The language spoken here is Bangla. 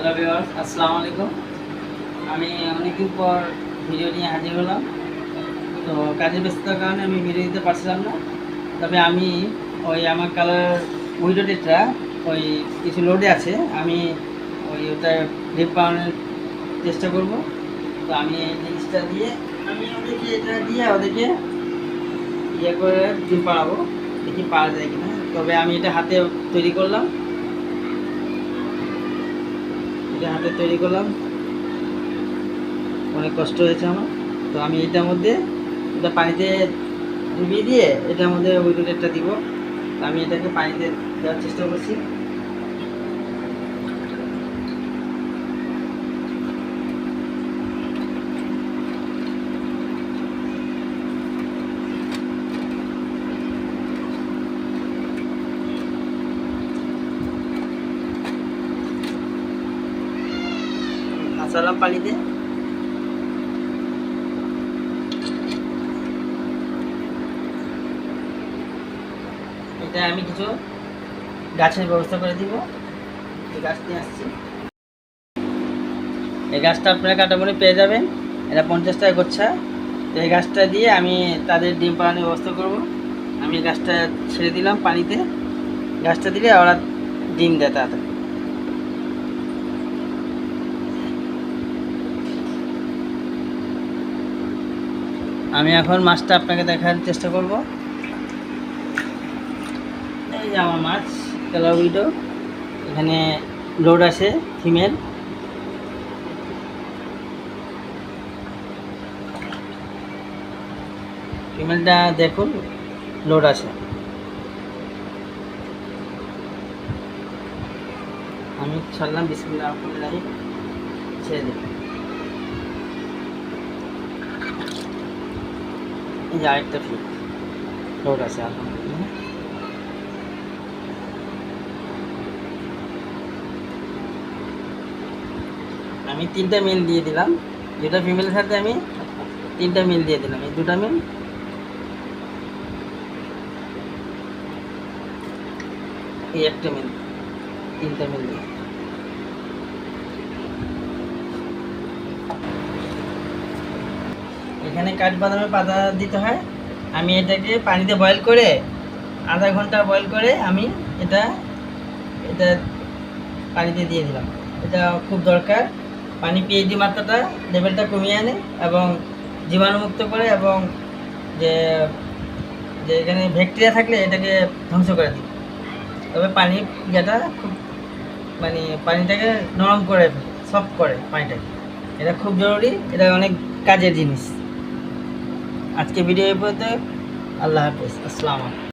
হ্যালো ভিউয়ার্স, আসসালামু আলাইকুম। আমি অনেকদিন পর ভিডিও নিয়ে হাজির হলাম। তো কাজের ব্যস্ততার কারণে আমি ভিডিও দিতে পারছিলাম না। তবে আমি আমার কালার উইডোটা কিছু লোডে আছে। আমি ওটা ডিপ পাওয়ানোর চেষ্টা করব। তো আমি এই জিনিসটা দিয়ে ওদেরকে ইয়ে করে ডিম পাড়াবো, দেখি পাওয়া যায় কিনা। তবে আমি এটা হাতে তৈরি করলাম, অনেক কষ্ট হয়েছে আমার। তো আমি এটার মধ্যে পানিতে ডুবিয়ে দিয়ে এটার মধ্যে উইডোটা দিব। আমি এটাকে পানিতে দেওয়ার চেষ্টা করছি। ভাসালাম পানিতে। এটা আমি কিছু গাছের ব্যবস্থা করে দিব। এই গাছ নিয়ে আসছি। এই গাছটা আপনারা কাটামুড়ি পেয়ে যাবেন, এটা 50 টাকা গোচ্ছা। তো এই গাছটা দিয়ে আমি তাদের ডিম পাড়ানোর ব্যবস্থা করব। আমি গাছটা ছেড়ে দিলাম পানিতে। গাছটা দিলে ওরা ডিম দেয় তাড়াতাড়ি। আমি এখন মাছটা আপনাকে দেখার চেষ্টা করব। এই যে আমার মাছ কালার উইডো, এখানে লোড আছে ফিমেল। ফিমেলটা দেখুন, লোড আছে। আমি ছাড়লাম, বিসমিল্লাহির রহমানির রহিম, ছেড়ে দিই। এই যে আরেকটা ফিট লোড আছে আলহামদুলিল্লাহ। আমি 3টা মেল দিয়ে দিলাম, দুটা ফিমেলের সাথে আমি 3টা মেল দিয়ে দিলাম। এই 2টা মেল, এই একটা মেল, 3টা মেল দিলাম। এখানে কাঠবাদামের পাতা দিতে হয়। আমি এটাকে পানিতে বয়েল করে আধা ঘন্টা বয়েল করে আমি এটা এটা পানিতে দিয়ে দিলাম। এটা খুব দরকার। পানি পিএইচডি মাত্রাটা লেভেলটা কমিয়ে আনে এবং জীবাণুমুক্ত করে, এবং যে যে এখানে ব্যাকটেরিয়া থাকলে এটাকে ধ্বংস করে দিই। তবে পানির ইয়েটা খুব পানিটাকে নরম করে, সফট করে পানিটাকে। এটা খুব জরুরি, এটা অনেক কাজের জিনিস। আজকে ভিডিও এই পর্যন্ত। আল্লাহ হাফেজ, আসসালামু আলাইকুম।